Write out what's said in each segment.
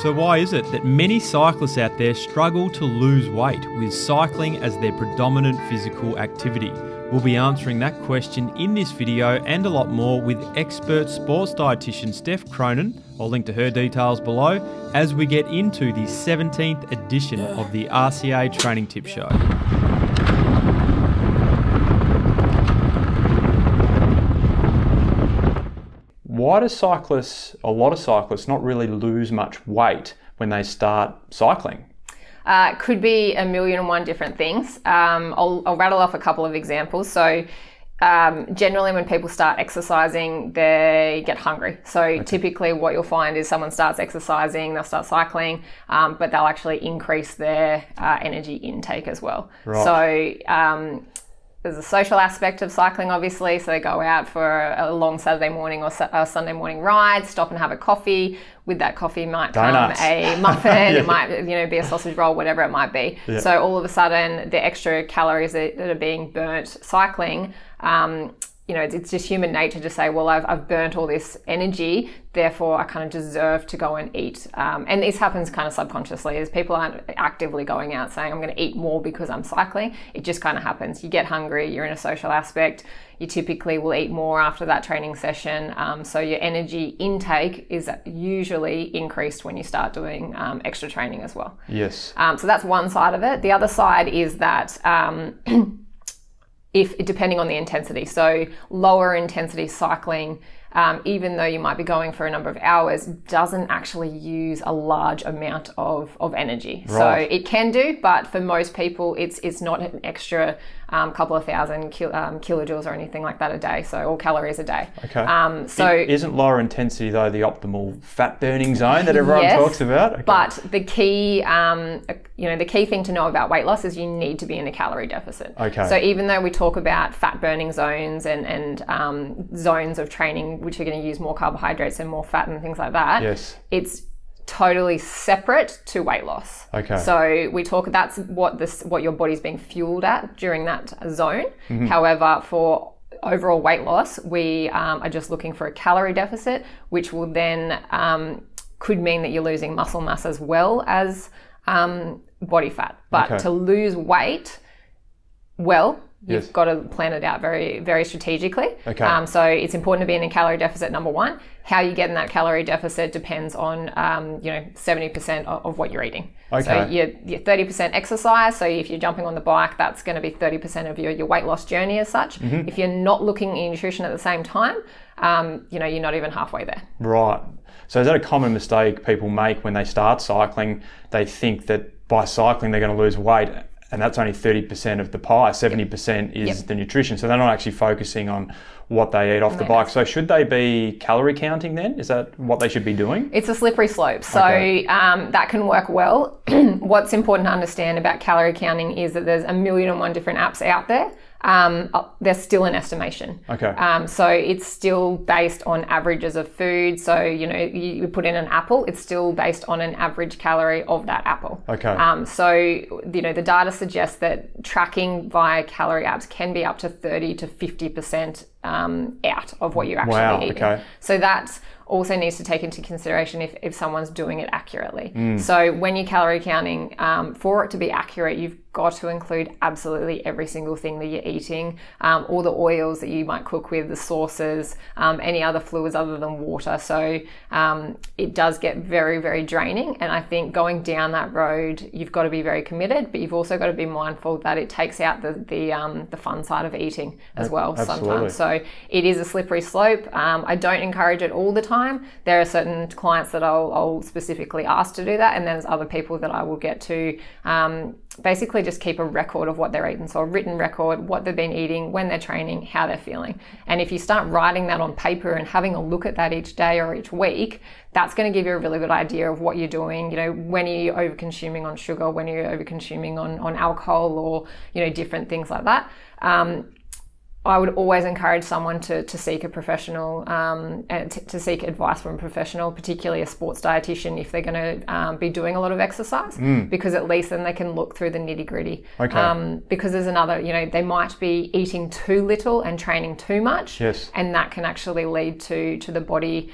So why is it that many cyclists out there struggle to lose weight with cycling as their predominant physical activity? We'll be answering that question in this video and a lot more with expert sports dietitian Steph Cronin. I'll link to her details below as we get into the 17th edition of the RCA Training Tip Show. Why do a lot of cyclists, not really lose much weight when they start cycling? It could be a million and one different things. I'll rattle off a couple of examples. So generally when people start exercising, they get hungry. So typically what you'll find is someone starts exercising, they'll start cycling, but they'll actually increase their energy intake as well. Right. So there's a social aspect of cycling, obviously. So they go out for a long Saturday morning or a Sunday morning ride, stop and have a coffee. With that coffee might Donuts. come a muffin, It might be a sausage roll, whatever it might be. Yeah. So all of a sudden, the extra calories that are being burnt cycling, it's just human nature to say, well, I've burnt all this energy, therefore I kind of deserve to go and eat. And this happens kind of subconsciously, as people aren't actively going out saying, I'm going to eat more because I'm cycling. It just kind of happens. You get hungry, you're in a social aspect, you typically will eat more after that training session. So your energy intake is usually increased when you start doing extra training as well. Yes. So that's one side of it. The other side is that depending on the intensity. So lower intensity cycling, even though you might be going for a number of hours, doesn't actually use a large amount of energy. Right. So it can do, but for most people, it's not an extra couple of thousand kilojoules or anything like that a day, or calories a day. Okay. Isn't lower intensity though the optimal fat burning zone that everyone talks about? Okay. But the key, the key thing to know about weight loss is you need to be in a calorie deficit. Okay. So even though we talk about fat burning zones and zones of training which are going to use more carbohydrates and more fat and things like that, yes, it's totally separate to weight loss. Okay. So we talk, that's what your body's being fueled at during that zone. Mm-hmm. However, for overall weight loss, we are just looking for a calorie deficit, which will then could mean that you're losing muscle mass as well as body fat. But to lose weight, you've got to plan it out very, very strategically. Okay. So it's important to be in a calorie deficit, number one. How you get in that calorie deficit depends on, 70% of what you're eating. Okay. So you're 30% exercise. So if you're jumping on the bike, that's going to be 30% of your weight loss journey as such. Mm-hmm. If you're not looking at your nutrition at the same time, you're not even halfway there. Right. So is that a common mistake people make when they start cycling? They think that by cycling, they're going to lose weight. And that's only 30% of the pie, 70% is the nutrition. So they're not actually focusing on what they eat off the bike. So should they be calorie counting then? Is that what they should be doing? It's a slippery slope. So that can work well. What's important to understand about calorie counting is that there's a million and one different apps out there. There's still an estimation. Okay. So it's still based on averages of food. So, you put in an apple, it's still based on an average calorie of that apple. Okay. So, the data suggests that tracking via calorie apps can be up to 30 to 50% out of what you're actually eating. Okay. So that also needs to take into consideration if someone's doing it accurately. So when you're calorie counting, for it to be accurate, you've got to include absolutely every single thing that you're eating, all the oils that you might cook with, the sauces, any other fluids other than water. So it does get very, very draining. And I think going down that road, you've got to be very committed, but you've also got to be mindful that it takes out the fun side of eating as well. Absolutely. Sometimes. So it is a slippery slope. I don't encourage it all the time. There are certain clients that I'll specifically ask to do that, and then there's other people that I will get to basically just keep a record of what they're eating. So a written record, what they've been eating, when they're training, how they're feeling. And if you start writing that on paper and having a look at that each day or each week, that's going to give you a really good idea of what you're doing. When are you over consuming on sugar, when are you over consuming on alcohol, or different things like that. I would always encourage someone to seek a professional, to seek advice from a professional, particularly a sports dietitian, if they're going to be doing a lot of exercise, because at least then they can look through the nitty gritty. Okay. Because there's another, they might be eating too little and training too much, yes, and that can actually lead to the body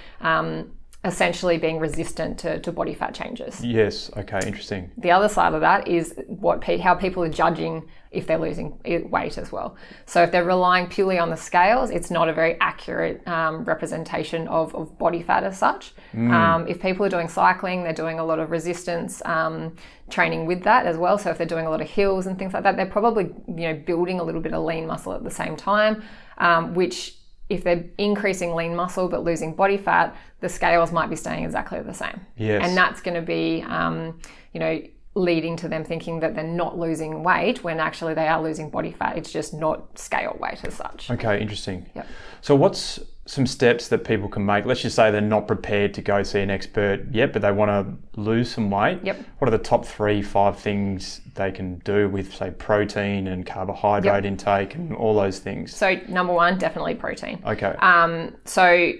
essentially being resistant to body fat changes. Yes. Okay. Interesting. The other side of that is how people are judging if they're losing weight as well. So if they're relying purely on the scales, it's not a very accurate representation of body fat as such. If people are doing cycling, they're doing a lot of resistance training with that as well. So if they're doing a lot of hills and things like that, they're probably building a little bit of lean muscle at the same time, which if they're increasing lean muscle but losing body fat, the scales might be staying exactly the same. Yes. And that's going to be, leading to them thinking that they're not losing weight when actually they are losing body fat. It's just not scale weight as such. Okay, interesting. Yep. So what's some steps that people can make? Let's just say they're not prepared to go see an expert yet, but they want to lose some weight. Yep. What are the top 3-5 things they can do with, say, protein and carbohydrate intake and all those things? So number one, definitely protein. Okay. So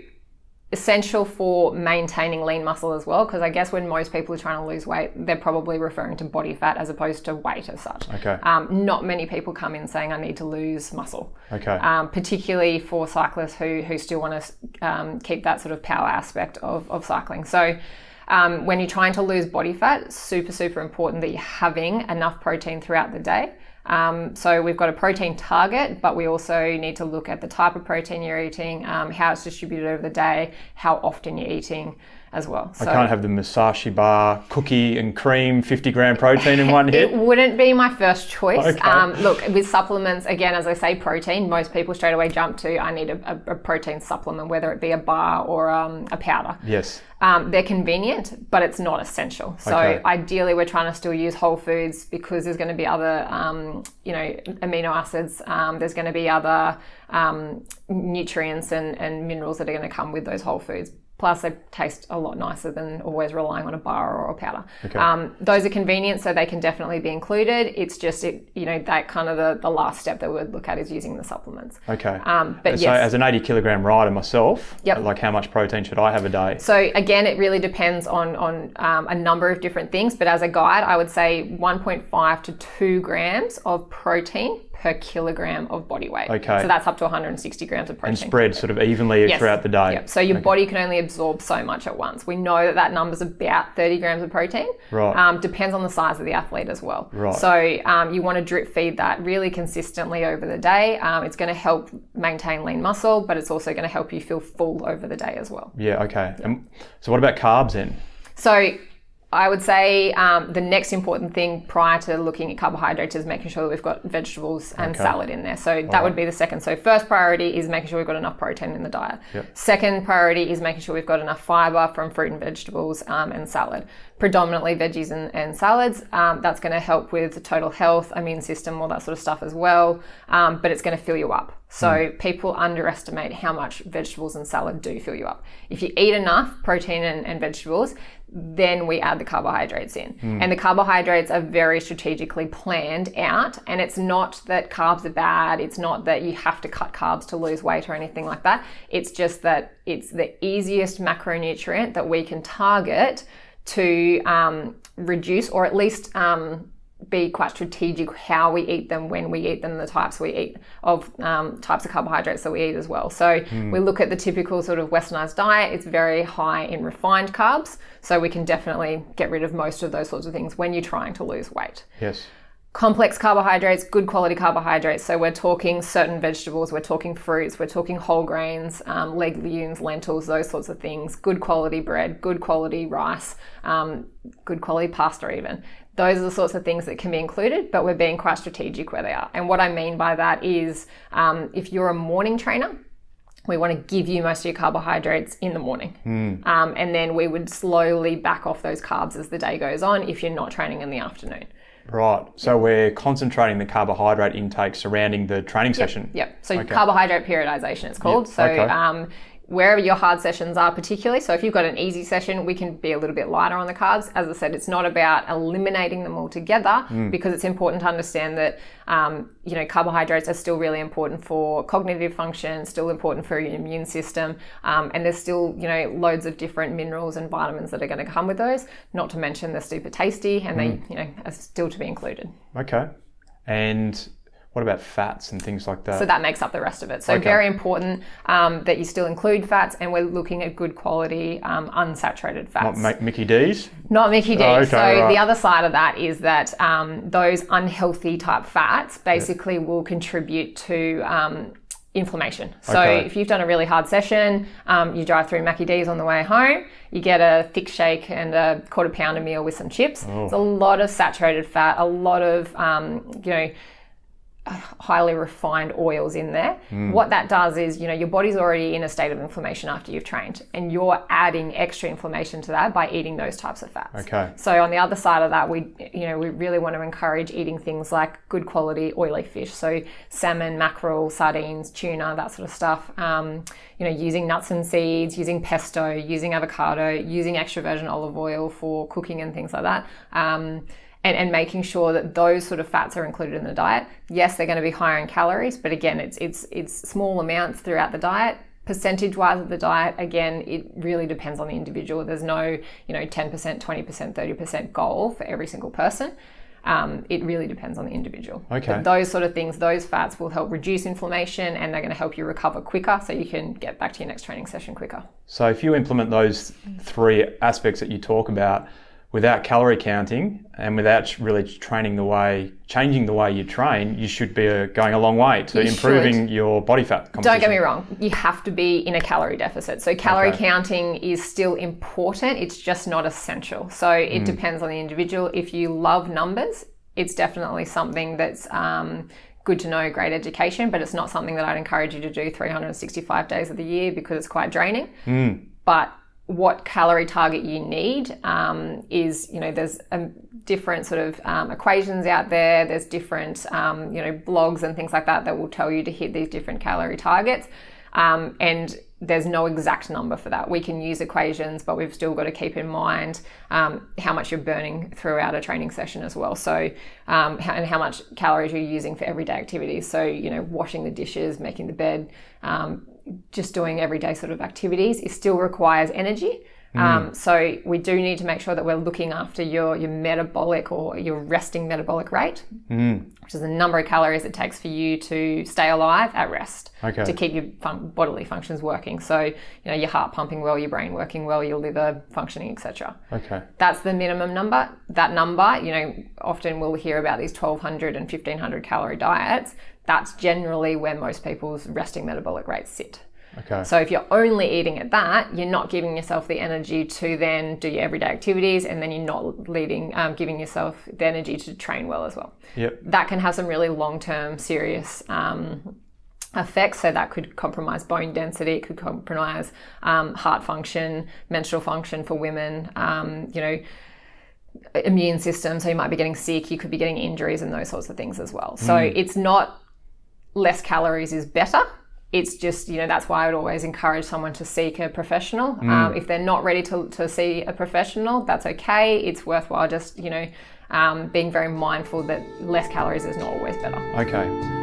essential for maintaining lean muscle as well, because I guess when most people are trying to lose weight, they're probably referring to body fat as opposed to weight as such. Okay. Not many people come in saying I need to lose muscle. Okay. Particularly for cyclists who still want to keep that sort of power aspect of cycling. So when you're trying to lose body fat, super important that you're having enough protein throughout the day. So we've got a protein target, but we also need to look at the type of protein you're eating, how it's distributed over the day, how often you're eating as well. I can't have the Musashi bar, cookie and cream, 50-gram protein in one hit. It wouldn't be my first choice. Okay. Look, with supplements, again, as I say, protein, most people straight away jump to, I need a protein supplement, whether it be a bar or a powder. Yes. They're convenient, but it's not essential. So ideally, we're trying to still use whole foods because there's going to be other, amino acids. There's going to be other nutrients and minerals that are going to come with those whole foods. Plus, they taste a lot nicer than always relying on a bar or a powder. Okay. Those are convenient, so they can definitely be included. It's just, that kind of the last step that we would look at is using the supplements. Okay. But so as an 80-kilogram rider myself, Yep. like how much protein should I have a day? So again, it really depends on a number of different things. But as a guide, I would say 1.5 to 2 grams of protein per kilogram of body weight. Okay. So that's up to 160 grams of protein. And spread sort of evenly throughout the day. Yep. So your body can only absorb so much at once. We know that number's about 30 grams of protein. Right. Depends on the size of the athlete as well. Right. So you want to drip feed that really consistently over the day. It's going to help maintain lean muscle, but it's also going to help you feel full over the day as well. Yeah, okay. So what about carbs then? So I would say the next important thing prior to looking at carbohydrates is making sure that we've got vegetables and salad in there. So that would be the second. So first priority is making sure we've got enough protein in the diet. Yep. Second priority is making sure we've got enough fiber from fruit and vegetables and salad. Predominantly veggies and salads. That's going to help with total health, immune system, all that sort of stuff as well. But it's going to fill you up. So people underestimate how much vegetables and salad do fill you up. If you eat enough protein and vegetables, then we add the carbohydrates in. And the carbohydrates are very strategically planned out. And it's not that carbs are bad. It's not that you have to cut carbs to lose weight or anything like that. It's just that it's the easiest macronutrient that we can target to reduce, or at least be quite strategic how we eat them, when we eat them, the types we eat of types of carbohydrates that we eat as well. So we look at the typical sort of westernized diet. It's very high in refined carbs. So we can definitely get rid of most of those sorts of things when you're trying to lose weight. Yes. Complex carbohydrates, good quality carbohydrates. So we're talking certain vegetables, we're talking fruits, we're talking whole grains, legumes, lentils, those sorts of things. Good quality bread, good quality rice, good quality pasta even. Those are the sorts of things that can be included, but we're being quite strategic where they are. And what I mean by that is if you're a morning trainer, we want to give you most of your carbohydrates in the morning. And then we would slowly back off those carbs as the day goes on if you're not training in the afternoon. Right. So we're concentrating the carbohydrate intake surrounding the training session. Yep. So carbohydrate periodization it's called. Yep. So wherever your hard sessions are particularly. So if you've got an easy session, we can be a little bit lighter on the carbs. As I said, it's not about eliminating them altogether because it's important to understand that, carbohydrates are still really important for cognitive function, still important for your immune system. And there's still, loads of different minerals and vitamins that are going to come with those, not to mention they're super tasty and they, are still to be included. Okay. And What about fats and things like that? So that makes up the rest of it. So very important that you still include fats, and we're looking at good quality unsaturated fats. Not Mickey D's? Not Mickey D's. Okay, so right. The other side of that is that those unhealthy type fats basically will contribute to inflammation. So if you've done a really hard session, you drive through Mackie D's on the way home, you get a thick shake and a quarter pounder meal with some chips. There's a lot of saturated fat, a lot of, highly refined oils in there. What that does is, your body's already in a state of inflammation after you've trained, and you're adding extra inflammation to that by eating those types of fats. Okay. So on the other side of that, we really want to encourage eating things like good quality oily fish. So salmon, mackerel, sardines, tuna, that sort of stuff. Using nuts and seeds, using pesto, using avocado, using extra virgin olive oil for cooking and things like that. And making sure that those sort of fats are included in the diet. Yes, they're going to be higher in calories, but again, it's small amounts throughout the diet. Percentage-wise of the diet, again, it really depends on the individual. There's no, 10%, 20%, 30% goal for every single person. It really depends on the individual. Okay. But those sort of things, those fats will help reduce inflammation, and they're going to help you recover quicker so you can get back to your next training session quicker. So if you implement those three aspects that you talk about, without calorie counting and without really changing the way you train, you should be going a long way to improving your body fat composition. Don't get me wrong, you have to be in a calorie deficit. So calorie counting is still important, it's just not essential. So it depends on the individual. If you love numbers, it's definitely something that's good to know, great education, but it's not something that I'd encourage you to do 365 days of the year because it's quite draining. But what calorie target you need is, there's different sort of equations out there. There's different, blogs and things like that will tell you to hit these different calorie targets. And there's no exact number for that. We can use equations, but we've still got to keep in mind how much you're burning throughout a training session as well. So, and how much calories you're using for everyday activities. So, washing the dishes, making the bed, just doing everyday sort of activities, it still requires energy. So we do need to make sure that we're looking after your metabolic or your resting metabolic rate, which is the number of calories it takes for you to stay alive at rest, to keep your bodily functions working. So, your heart pumping well, your brain working well, your liver functioning, etc. Okay. That's the minimum number. That number, often we'll hear about these 1,200 and 1,500 calorie diets. That's generally where most people's resting metabolic rates sit. Okay. So if you're only eating at that, you're not giving yourself the energy to then do your everyday activities, and then you're not giving yourself the energy to train well as well. Yep. That can have some really long-term serious effects. So that could compromise bone density, it could compromise heart function, menstrual function for women, immune system. So you might be getting sick, you could be getting injuries and those sorts of things as well. So it's not less calories is better. It's just, that's why I would always encourage someone to seek a professional. If they're not ready to see a professional, that's okay. It's worthwhile just, being very mindful that less calories is not always better. Okay.